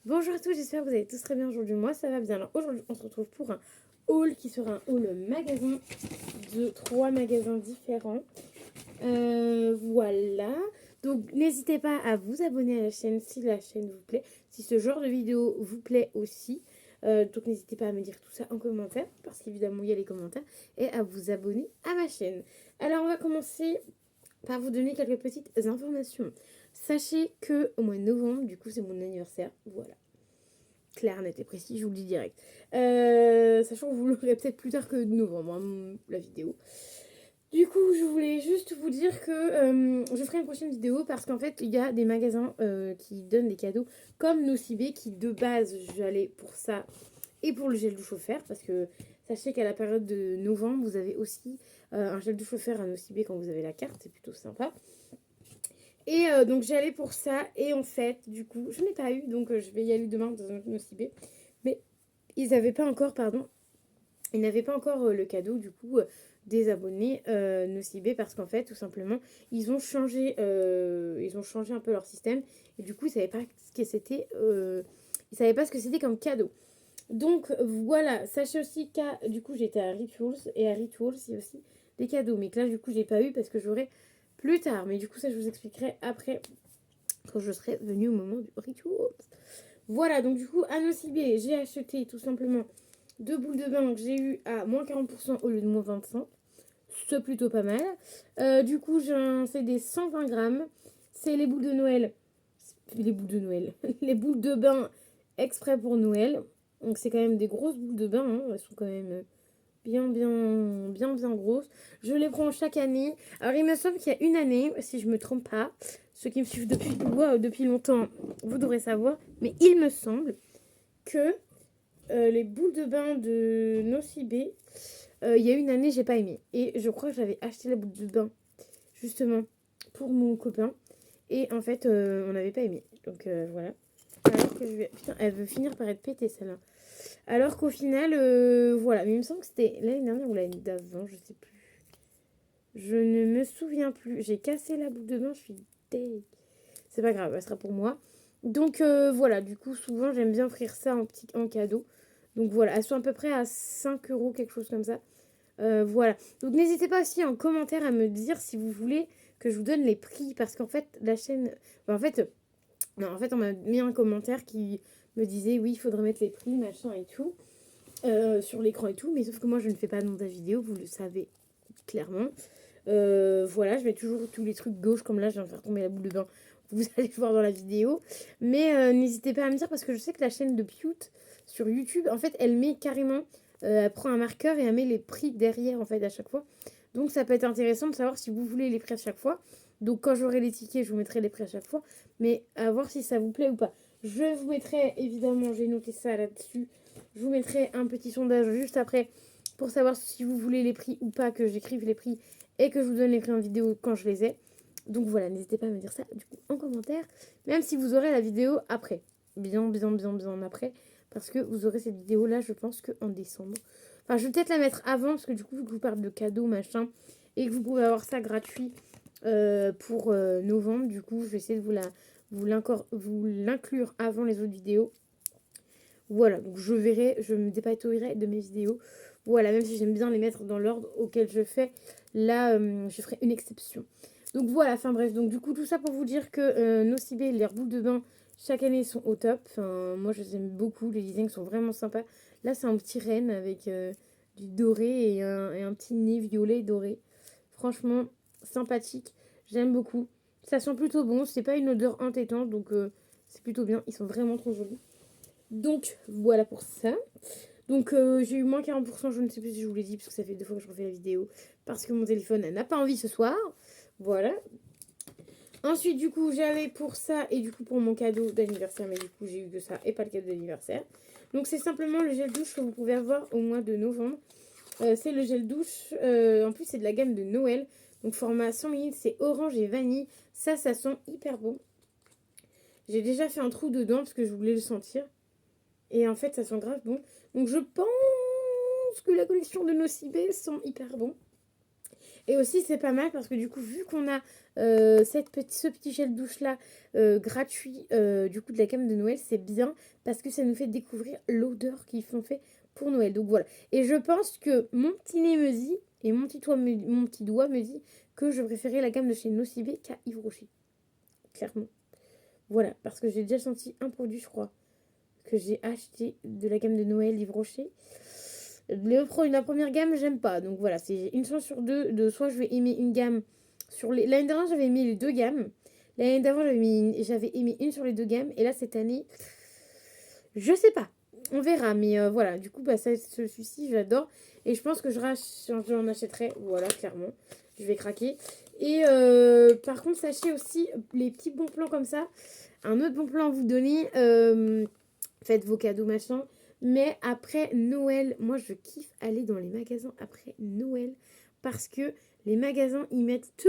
Bonjour à tous, j'espère que vous allez tous très bien aujourd'hui. Moi, ça va bien. Alors aujourd'hui, on se retrouve pour un haul qui sera un haul magasin de 3 magasins différents. Voilà. Donc, n'hésitez pas à vous abonner à la chaîne si la chaîne vous plaît, si ce genre de vidéo vous plaît aussi. Donc, n'hésitez pas à me dire tout ça en commentaire, parce qu'évidemment, il y a les commentaires, et à vous abonner à ma chaîne. Alors, on va commencer par vous donner quelques petites informations. Sachez que au mois de novembre, du coup, c'est mon anniversaire. Voilà. Clair, net et précis, je vous le dis direct. Sachant que vous l'aurez peut-être plus tard que novembre, hein, la vidéo. Du coup, je voulais juste vous dire que je ferai une prochaine vidéo parce qu'en fait, il y a des magasins qui donnent des cadeaux comme Nocibé qui, de base, j'allais pour ça et pour le gel douche offert parce que sachez qu'à la période de novembre, vous avez aussi un gel douche offert à Nocibé quand vous avez la carte, c'est plutôt sympa. Et donc j'allais pour ça et en fait du coup je n'ai pas eu donc je vais y aller demain dans un autre Nocibé. Mais ils n'avaient pas encore ils n'avaient pas encore le cadeau du coup des abonnés Nocibé parce qu'en fait tout simplement ils ont changé un peu leur système et du coup ils savaient pas ce que c'était ils savaient pas ce que c'était comme cadeau. Donc voilà, sachez aussi qu'à du coup j'étais à Rituals et à Rituals il y a aussi des cadeaux mais que là du coup j'ai pas eu parce que j'aurai plus tard. Mais du coup ça je vous expliquerai après quand je serai venue au moment du Rituals. Voilà, donc du coup à Nocibé j'ai acheté tout simplement 2 boules de bain que j'ai eu à moins 40% au lieu de moins 25. C'est plutôt pas mal. Du coup c'est des 120 grammes. C'est les boules de Noël. Les boules de Noël. Les boules de bain exprès pour Noël. Donc c'est quand même des grosses boules de bain. Hein. Elles sont quand même bien grosses. Je les prends chaque année. Alors il me semble qu'il y a une année, si je me trompe pas, ceux qui me suivent depuis longtemps, vous devrez savoir, mais il me semble que les boules de bain de Nocibé, il y a une année, j'ai pas aimé. Et je crois que j'avais acheté la boule de bain, justement, pour mon copain. Et en fait, on n'avait pas aimé. Donc voilà. Alors que Putain, elle veut finir par être pétée, celle-là. Alors qu'au final, voilà. Mais il me semble que c'était l'année dernière ou l'année d'avant, je sais plus. Je ne me souviens plus. J'ai cassé la boule de bain, je suis deg. C'est pas grave, elle sera pour moi. Donc voilà, du coup, souvent, j'aime bien offrir ça en cadeau. Donc voilà, elles sont à peu près à 5 euros, quelque chose comme ça. Voilà. Donc n'hésitez pas aussi en commentaire à me dire si vous voulez que je vous donne les prix. Parce qu'en fait, la chaîne... Enfin, en fait, on m'a mis un commentaire qui me disait oui, il faudrait mettre les prix, machin et tout. Sur l'écran et tout. Mais sauf que moi, je ne fais pas de montage vidéo, vous le savez clairement. Voilà, je mets toujours tous les trucs gauche comme là, je viens de faire tomber la boule de bain. Vous allez le voir dans la vidéo. Mais n'hésitez pas à me dire parce que je sais que la chaîne de Pute sur YouTube, en fait, elle met carrément, elle prend un marqueur et elle met les prix derrière en fait à chaque fois. Donc ça peut être intéressant de savoir si vous voulez les prix à chaque fois. Donc quand j'aurai les tickets, je vous mettrai les prix à chaque fois. Mais à voir si ça vous plaît ou pas. Je vous mettrai, évidemment, j'ai noté ça là-dessus. Je vous mettrai un petit sondage juste après pour savoir si vous voulez les prix ou pas, que j'écrive les prix et que je vous donne les prix en vidéo quand je les ai. Donc voilà, n'hésitez pas à me dire ça du coup en commentaire, même si vous aurez la vidéo après. Bien après. Parce que vous aurez cette vidéo là, je pense qu'en décembre. Enfin, je vais peut-être la mettre avant, parce que du coup, vu que je vous parle de cadeaux, machin, et que vous pouvez avoir ça gratuit pour novembre, du coup, je vais essayer de vous l'inclure avant les autres vidéos. Voilà, donc je verrai, je me dépatouillerai de mes vidéos. Voilà, même si j'aime bien les mettre dans l'ordre auquel je fais, là, je ferai une exception. Donc voilà, enfin bref, donc du coup, tout ça pour vous dire que Nocibé, les boules de bain, chaque année, sont au top. Enfin, moi, je les aime beaucoup, les designs sont vraiment sympas. Là, c'est un petit renne avec du doré et un petit nez violet doré. Franchement, sympathique, j'aime beaucoup. Ça sent plutôt bon, c'est pas une odeur entêtante, donc c'est plutôt bien. Ils sont vraiment trop jolis. Donc voilà pour ça. Donc j'ai eu moins 40%, je ne sais plus si je vous l'ai dit, parce que ça fait 2 fois que je refais la vidéo. Parce que mon téléphone n'a pas envie ce soir. Voilà. Ensuite du coup j'avais pour ça et du coup pour mon cadeau d'anniversaire. Mais du coup j'ai eu que ça et pas le cadeau d'anniversaire. Donc c'est simplement le gel douche que vous pouvez avoir au mois de novembre. C'est le gel douche. En plus c'est de la gamme de Noël. Donc format 100 ml, c'est orange et vanille. Ça sent hyper bon. J'ai déjà fait un trou dedans parce que je voulais le sentir. Et en fait, ça sent grave bon. Donc, je pense que la collection de Nocibé sent hyper bon. Et aussi, c'est pas mal parce que du coup, vu qu'on a ce petit gel douche là gratuit du coup de la gamme de Noël, c'est bien parce que ça nous fait découvrir l'odeur qu'ils font fait pour Noël. Donc voilà. Et je pense que mon petit nez me dit et mon petit doigt me dit que je préférais la gamme de chez Nocibé qu'à Yves Rocher. Clairement. Voilà, parce que j'ai déjà senti un produit, je crois, que j'ai acheté de la gamme de Noël Yves Rocher. La première gamme, j'aime pas. Donc voilà, c'est une chance sur deux de soit je vais aimer une gamme sur les. L'année dernière, j'avais aimé les deux gammes. L'année d'avant, j'avais aimé une sur les deux gammes. Et là, cette année, je sais pas. On verra. Mais voilà, du coup, bah, celui-ci, j'adore. Et je pense que j'en achèterai. Voilà, clairement. Je vais craquer. Et par contre, sachez aussi les petits bons plans comme ça. Un autre bon plan à vous donner. Faites vos cadeaux, machin. Mais après Noël, moi je kiffe aller dans les magasins après Noël parce que les magasins ils mettent tout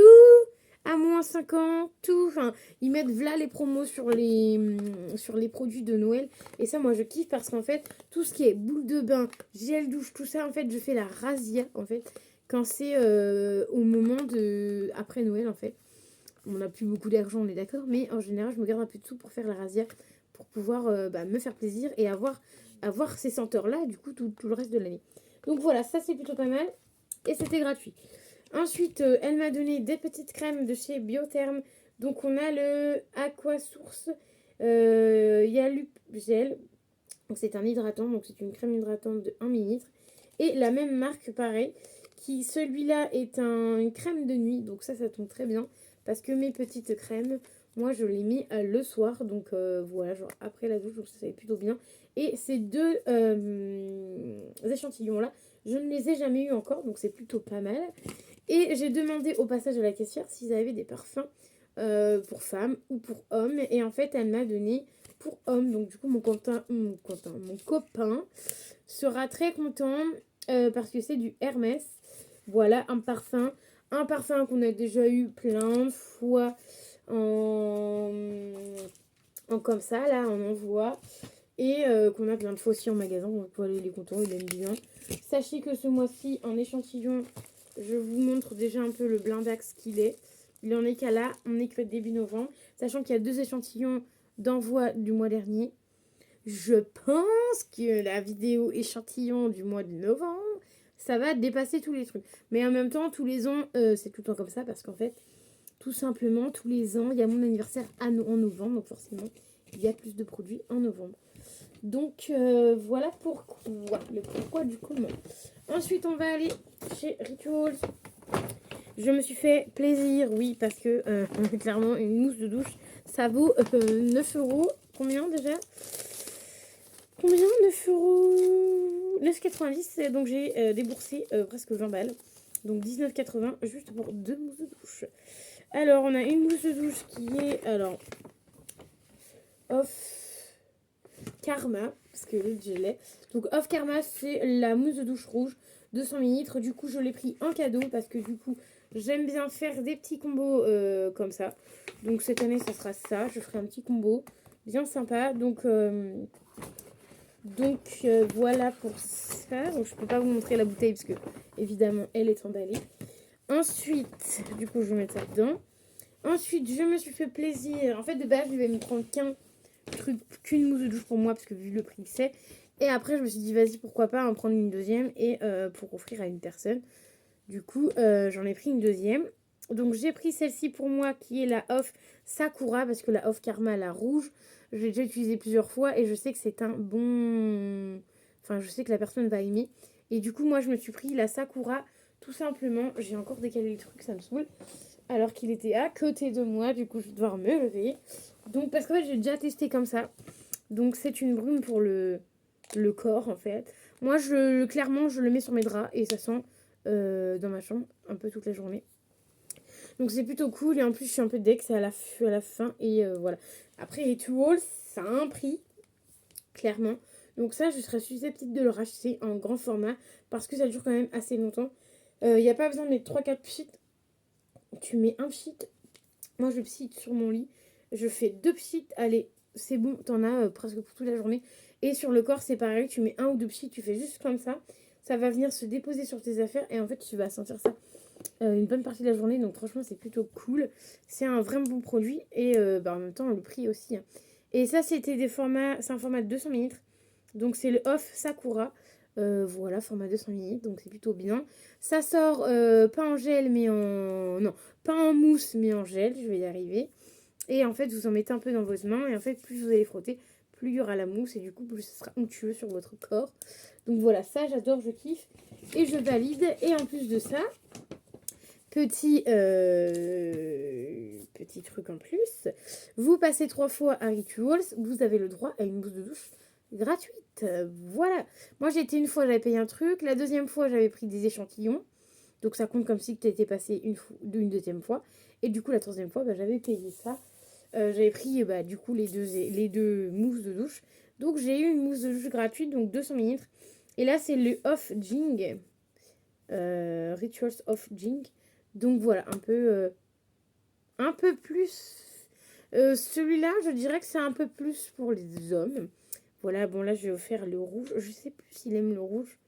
à moins 50, tout. Enfin, ils mettent là les promos sur les produits de Noël. Et ça, moi je kiffe parce qu'en fait, tout ce qui est boule de bain, gel douche, tout ça, en fait, je fais la razzia en fait quand c'est au moment de après Noël en fait. On n'a plus beaucoup d'argent, on est d'accord, mais en général, je me garde un peu de sous pour faire la razzia pour pouvoir me faire plaisir et avoir ces senteurs-là, du coup, tout le reste de l'année. Donc voilà, ça c'est plutôt pas mal. Et c'était gratuit. Ensuite, elle m'a donné des petites crèmes de chez Biotherm. Donc on a le Aqua Source Yalup Gel. Donc c'est un hydratant, donc c'est une crème hydratante de 1 ml. Et la même marque, pareil, qui celui-là est une crème de nuit. Donc ça tombe très bien. Parce que mes petites crèmes, moi je les mets le soir. Donc voilà, genre après la douche, donc ça va plutôt bien. Et ces deux échantillons-là, je ne les ai jamais eu encore, donc c'est plutôt pas mal. Et j'ai demandé au passage à la caissière s'ils avaient des parfums pour femmes ou pour hommes. Et en fait, elle m'a donné pour hommes. Donc du coup, mon copain sera très content parce que c'est du Hermès. Voilà, un parfum. Un parfum qu'on a déjà eu plein de fois en comme ça, là, on en voit. Et qu'on a plein de fois aussi en magasin. On peut aller les contents, il aime bien. Sachez que ce mois-ci, en échantillon, je vous montre déjà un peu le blindax qu'il est. Il en est qu'à là, on est que début novembre. Sachant qu'il y a 2 échantillons d'envoi du mois dernier. Je pense que la vidéo échantillon du mois de novembre, ça va dépasser tous les trucs. Mais en même temps, tous les ans, c'est tout le temps comme ça. Parce qu'en fait, tout simplement, tous les ans, il y a mon anniversaire en novembre. Donc forcément, il y a plus de produits en novembre. Donc voilà pourquoi, le pourquoi du comment. Ensuite, on va aller chez Rituals. Je me suis fait plaisir, oui, parce que clairement, une mousse de douche, ça vaut 9 euros. Combien déjà? Combien? 9 euros 9,90. Donc j'ai déboursé presque 20 balles. Donc 19,80 juste pour 2 mousses de douche. Alors, on a une mousse de douche qui est, alors, Off Karma, parce que je l'ai. Donc Off Karma, c'est la mousse de douche rouge, 200 ml. Du coup, je l'ai pris en cadeau parce que du coup, j'aime bien faire des petits combos comme ça. Donc cette année, ça sera ça. Je ferai un petit combo bien sympa. Donc voilà pour ça. Donc je peux pas vous montrer la bouteille parce que évidemment, elle est emballée. Ensuite, du coup, je vais mettre ça dedans. Ensuite, je me suis fait plaisir. En fait, de base, je vais me prendre qu'une mousse de douche pour moi parce que vu le prix que c'est. Et après, je me suis dit, vas-y, pourquoi pas en prendre une deuxième et pour offrir à une personne. Du coup, j'en ai pris une deuxième. Donc, j'ai pris celle-ci pour moi qui est la Off Sakura parce que la Off Karma, la rouge, je l'ai déjà utilisée plusieurs fois et je sais que c'est un bon... Enfin, je sais que la personne va aimer. Et du coup, moi, je me suis pris la Sakura tout simplement. J'ai encore décalé le truc, ça me saoule. Alors qu'il était à côté de moi, du coup, je vais devoir me lever. Donc, parce qu'en fait, j'ai déjà testé comme ça. Donc, c'est une brume pour le corps, en fait. Moi, clairement, je le mets sur mes draps et ça sent dans ma chambre un peu toute la journée. Donc, c'est plutôt cool. Et en plus, je suis un peu deck, c'est à la fin. Et voilà. Après, Rituals, ça a un prix, clairement. Donc, ça, je serais susceptible de le racheter en grand format parce que ça dure quand même assez longtemps. Il n'y a pas besoin de mettre 3-4 pchits. Tu mets un pchit. Moi, je pchit sur mon lit. Je fais 2 pchits. Allez, c'est bon, t'en as presque pour toute la journée. Et sur le corps, c'est pareil. Tu mets 1 ou 2 pchits. Tu fais juste comme ça. Ça va venir se déposer sur tes affaires. Et en fait, tu vas sentir ça une bonne partie de la journée. Donc franchement, c'est plutôt cool. C'est un vraiment bon produit. Et en même temps, le prix aussi, hein. Et ça, c'était des formats... C'est un format de 200 ml. Donc c'est le Off Sakura. Voilà, format 200 ml. Donc c'est plutôt bien. Ça sort pas en gel, mais en... Non, pas en mousse, mais en gel. Je vais y arriver. Et en fait, vous en mettez un peu dans vos mains. Et en fait, plus vous allez frotter, plus il y aura la mousse. Et du coup, plus ce sera onctueux sur votre corps. Donc voilà, ça, j'adore, je kiffe. Et je valide. Et en plus de ça, petit truc en plus. Vous passez 3 fois à Rituals, vous avez le droit à une mousse de douche gratuite. Voilà. Moi, j'ai été une fois, j'avais payé un truc. La deuxième fois, j'avais pris des échantillons. Donc, ça compte comme si tu étais passé une deuxième fois. Et du coup, la troisième fois, bah, j'avais payé ça. J'avais pris, du coup, les deux mousses de douche. Donc, j'ai eu une mousse de douche gratuite, donc 200 ml. Et là, c'est le Off Jing. Rituals of Jing. Donc voilà, un peu plus. Celui-là, je dirais que c'est un peu plus pour les hommes. Voilà, bon là, je vais offrir le rouge. Je sais plus s'il aime le rouge.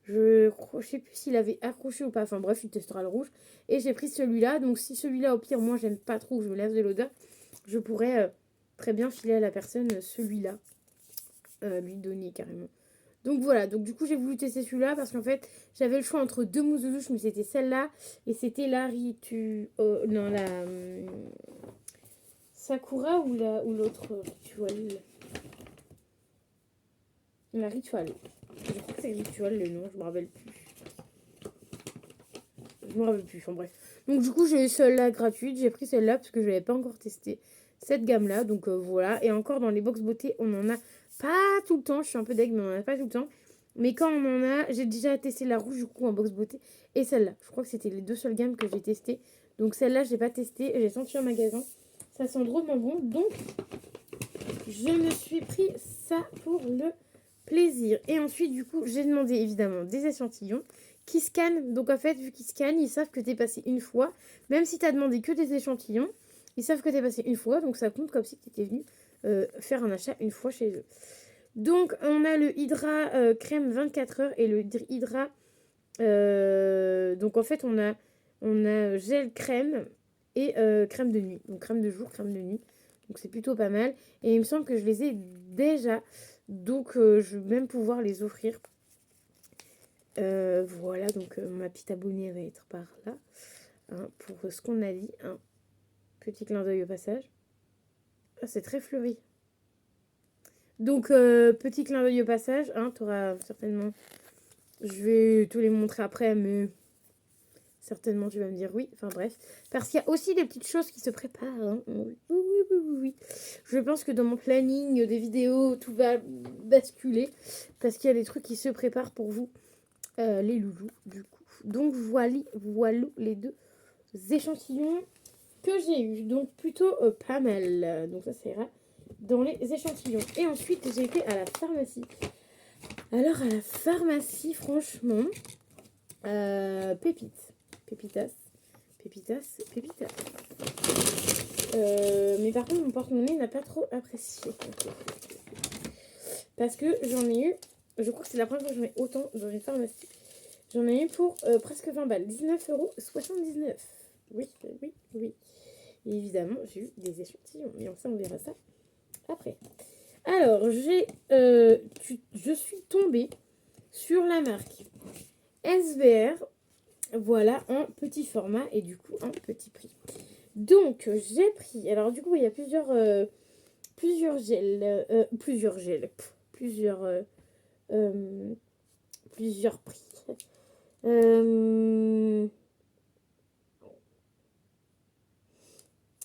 Je sais plus s'il avait accroché ou pas. Enfin bref, il testera le rouge. Et j'ai pris celui-là. Donc si celui-là, au pire, moi, j'aime pas trop, je me lève de l'odeur, je pourrais très bien filer à la personne celui-là. Lui donner carrément. Donc voilà, donc du coup j'ai voulu tester celui-là parce qu'en fait j'avais le choix entre deux mousses de douche, mais c'était celle-là et c'était la non, la Sakura ou l'autre Ritual. La Ritual. Je crois que c'est Ritual le nom, je me rappelle plus. Enfin bref. Donc du coup j'ai eu celle-là gratuite, j'ai pris celle-là parce que je l'avais pas encore testé cette gamme-là. Donc voilà, et encore dans les box beauté on en a pas tout le temps, je suis un peu deg mais on en a pas tout le temps. Mais quand on en a, j'ai déjà testé la rouge du coup en box beauté et celle-là. Je crois que c'était les deux seules gammes que j'ai testées. Donc celle-là, j'ai pas testé, j'ai senti en magasin. Ça sent drôlement bon. Donc je me suis pris ça pour le plaisir. Et ensuite, du coup, j'ai demandé évidemment des échantillons qui scannent. Donc en fait, vu qu'ils scannent, ils savent que tu es passé une fois. Même si tu as demandé que des échantillons, ils savent que tu es passé une fois. Donc ça compte comme si tu étais venu faire un achat une fois chez eux. Donc, on a le Hydra crème 24 heures et le Hydra... donc, en fait, on a gel crème et crème de nuit. Donc, crème de jour, crème de nuit. Donc, c'est plutôt pas mal. Et il me semble que je les ai déjà. Donc, je vais même pouvoir les offrir. Voilà, donc ma petite abonnée va être par là. Hein, pour ce qu'on a dit. Un petit clin d'œil au passage. Ah, c'est très fleuri. Donc, petit clin d'œil au passage, hein, tu auras certainement... Je vais te les montrer après, mais certainement tu vas me dire oui. Enfin bref. Parce qu'il y a aussi des petites choses qui se préparent. Hein. Oui. Je pense que dans mon planning des vidéos, tout va basculer. Parce qu'il y a des trucs qui se préparent pour vous, les loulous, du coup. Donc voilà les deux échantillons que j'ai eu. Donc plutôt pas mal. Donc ça, ça ira dans les échantillons. Et ensuite, j'ai été à la pharmacie. Alors, à la pharmacie, franchement, pépitas. Mais par contre, mon porte-monnaie n'a pas trop apprécié. Parce que j'en ai eu, je crois que c'est la première fois que j'en ai autant dans une pharmacie. J'en ai eu pour presque 20 balles, 19,79 €. Oui. Et évidemment, j'ai eu des échantillons. Mais enfin, on verra ça après. Alors, je suis tombée sur la marque SVR, voilà, en petit format et du coup, en petit prix. Donc, j'ai pris, alors du coup, il y a plusieurs prix.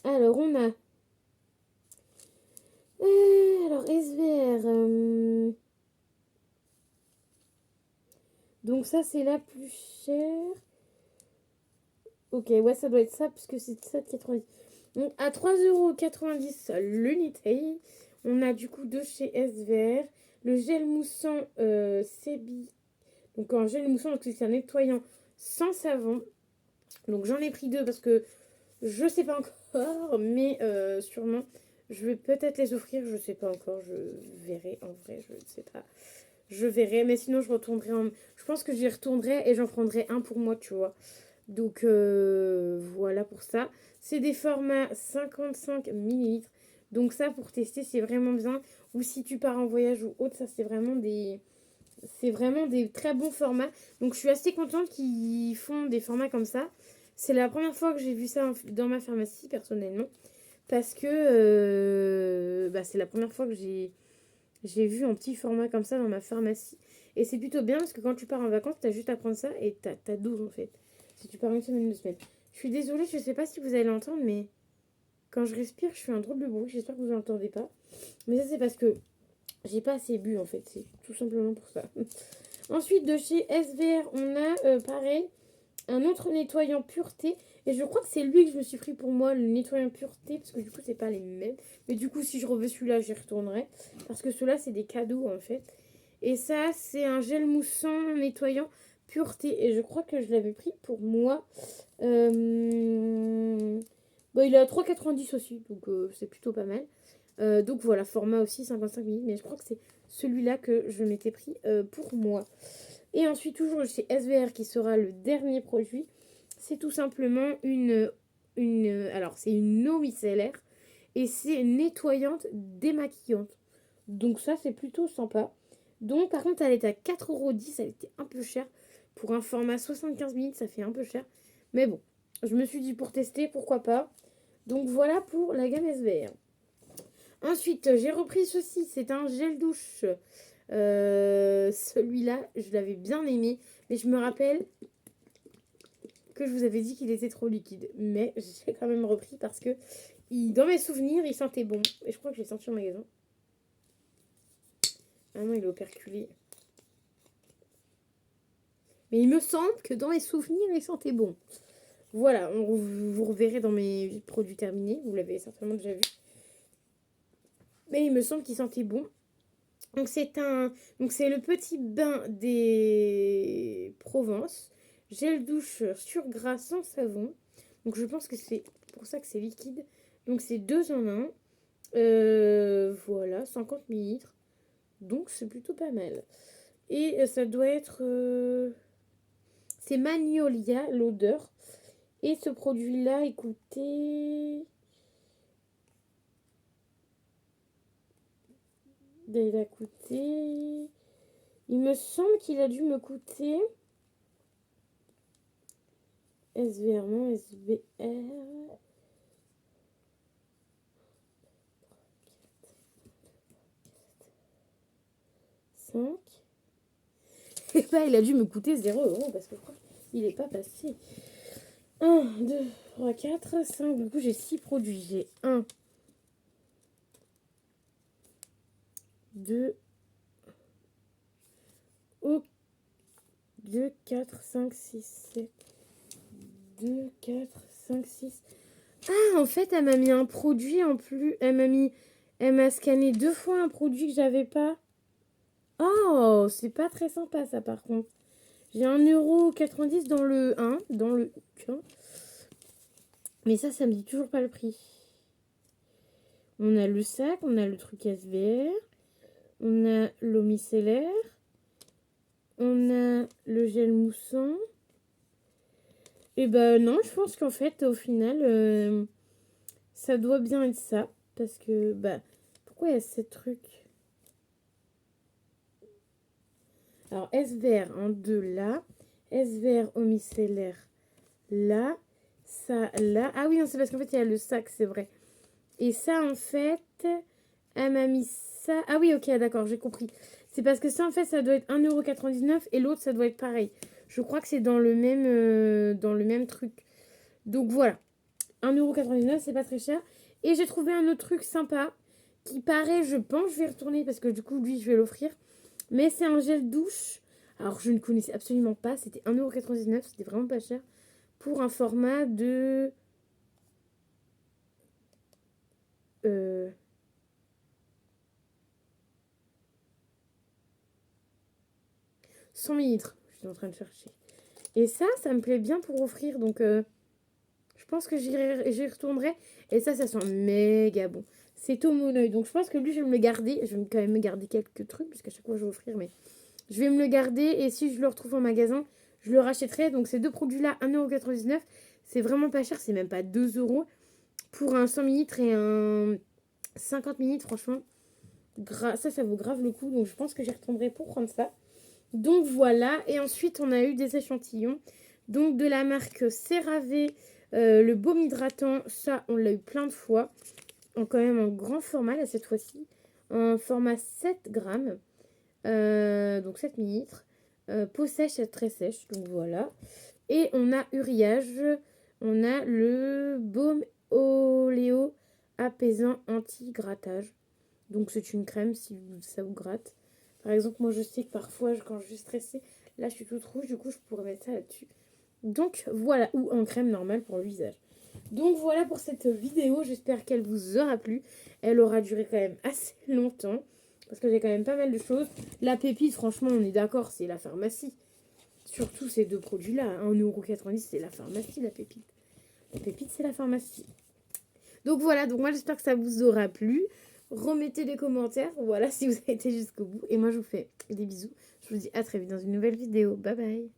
Alors, on a alors, SVR. Donc, ça, c'est la plus chère. Ok, ouais, ça doit être ça, puisque c'est 7,90. Donc, à 3,90 € l'unité. On a du coup de chez SVR. Le gel moussant Sebi. Donc, en gel moussant, donc c'est un nettoyant sans savon. Donc, j'en ai pris deux parce que je sais pas encore, mais sûrement. Je vais peut-être les offrir, je sais pas encore, je verrai en vrai, je ne sais pas. Je verrai, mais sinon je retournerai Je pense que j'y retournerai et j'en prendrai un pour moi, tu vois. Donc voilà pour ça. C'est des formats 55 millilitres. Donc ça pour tester c'est vraiment bien. Ou si tu pars en voyage ou autre, ça c'est vraiment des très bons formats. Donc je suis assez contente qu'ils font des formats comme ça. C'est la première fois que j'ai vu ça dans ma pharmacie personnellement. Parce que c'est la première fois que j'ai vu un petit format comme ça dans ma pharmacie. Et c'est plutôt bien parce que quand tu pars en vacances, t'as juste à prendre ça et t'as 12 en fait. Si tu pars une semaine, 2 semaines. Je suis désolée, je sais pas si vous allez l'entendre, mais quand je respire, je fais un drôle de bruit. J'espère que vous n'entendez pas. Mais ça, c'est parce que j'ai pas assez bu en fait. C'est tout simplement pour ça. Ensuite, de chez SVR, on a pareil un autre nettoyant pureté. Et je crois que c'est lui que je me suis pris pour moi, le nettoyant pureté. Parce que du coup, c'est pas les mêmes. Mais du coup, si je reveux celui-là, j'y retournerai. Parce que ceux-là, c'est des cadeaux en fait. Et ça, c'est un gel moussant nettoyant pureté. Et je crois que je l'avais pris pour moi. Il est à 3,90 aussi. Donc, c'est plutôt pas mal. Donc voilà, format aussi 55 ml. Mais je crois que c'est celui-là que je m'étais pris pour moi. Et ensuite, toujours chez SVR qui sera le dernier produit, c'est tout simplement alors, c'est une eau micellaire et c'est nettoyante démaquillante. Donc ça, c'est plutôt sympa. Donc, par contre, elle est à 4,10 €. Elle était un peu chère. Pour un format 75 ml, ça fait un peu cher. Mais bon, je me suis dit pour tester, pourquoi pas. Donc voilà pour la gamme SVR. Ensuite, j'ai repris ceci. C'est un gel douche. Celui-là, je l'avais bien aimé. Mais je me rappelle que je vous avais dit qu'il était trop liquide. Mais j'ai quand même repris parce que dans mes souvenirs, il sentait bon. Et je crois que je l'ai senti au magasin. Ah non, il est operculé. Mais il me semble que dans mes souvenirs, il sentait bon. Voilà, vous reverrez dans mes produits terminés. Vous l'avez certainement déjà vu. Mais il me semble qu'il sentait bon. Donc c'est le petit bain des Provences. Gel douche sur gras sans savon. Donc je pense que c'est pour ça que c'est liquide. Donc c'est 2 en 1. Voilà, 50 millilitres. Donc c'est plutôt pas mal. Et ça doit être... c'est Magnolia, l'odeur. Et ce produit-là, écoutez... Il a coûté... Il me semble qu'il a dû me coûter... SVR, non, SVR... 5. Et bah, il a dû me coûter 0 € parce que je crois qu'il n'est pas passé. 1, 2, 3, 4, 5. Du coup, j'ai 6 produits. J'ai 1, 2, 2, 4, 5, 6, 7. 2, 4, 5, 6. Ah, en fait, elle m'a mis un produit en plus. Elle m'a scanné 2 fois un produit que j'avais pas. Oh, c'est pas très sympa ça par contre. J'ai 1,90 € dans le 1, dans le 1. Mais ça me dit toujours pas le prix. On a le sac, on a le truc SVR, on a l'eau micellaire, on a le gel moussant. Et ben non, je pense qu'en fait, au final, ça doit bien être ça. Parce que, pourquoi il y a ces trucs? Alors, SVR en 2 là, SVR eau micellaire là, ça là. Ah oui, non, c'est parce qu'en fait, il y a le sac, c'est vrai. Et ça, en fait, elle m'a mis ça. Ah oui, ok, d'accord, j'ai compris. C'est parce que ça, en fait, ça doit être 1,99 € et l'autre, ça doit être pareil. Je crois que c'est dans le même truc. Donc voilà. 1,99 €, c'est pas très cher. Et j'ai trouvé un autre truc sympa qui paraît, je pense, je vais retourner parce que du coup, lui, je vais l'offrir. Mais c'est un gel douche. Alors, je ne connaissais absolument pas. C'était 1,99 €. C'était vraiment pas cher. Pour un format de... 100 millilitres. Je suis en train de chercher. Et ça me plaît bien pour offrir. Donc, je pense que j'y retournerai. Et ça sent méga bon. C'est au mon oeil. Donc, je pense que lui, je vais me le garder. Je vais quand même me garder quelques trucs. Parce qu'à chaque fois, je vais offrir. Mais je vais me le garder. Et si je le retrouve en magasin, je le rachèterai. Donc ces deux produits-là, 1,99 €. C'est vraiment pas cher, c'est même pas 2 € pour un 100 ml et un 50 ml. Franchement, ça vaut grave le coup. Donc je pense que j'y retournerai pour prendre ça. Donc voilà. Et ensuite, on a eu des échantillons. Donc de la marque CeraVe, le baume hydratant. Ça, on l'a eu plein de fois. Quand même en grand format là cette fois-ci. En format 7 grammes. Donc 7 ml. Peau sèche et très sèche. Donc voilà. Et on a Uriage. On a le baume oléo apaisant anti-grattage. Donc c'est une crème si ça vous gratte. Par exemple, moi je sais que parfois quand je suis stressée, là je suis toute rouge, du coup je pourrais mettre ça là-dessus. Donc voilà, ou en crème normale pour le visage. Donc voilà pour cette vidéo, j'espère qu'elle vous aura plu. Elle aura duré quand même assez longtemps, parce que j'ai quand même pas mal de choses. La pépite, franchement, on est d'accord, c'est la pharmacie. Surtout ces deux produits-là, 1,90 €, c'est la pharmacie, la pépite. La pépite, c'est la pharmacie. Donc voilà, donc moi j'espère que ça vous aura plu. Remettez des commentaires, voilà, si vous avez été jusqu'au bout. Et moi je vous fais des bisous. Je vous dis à très vite dans une nouvelle vidéo. Bye bye.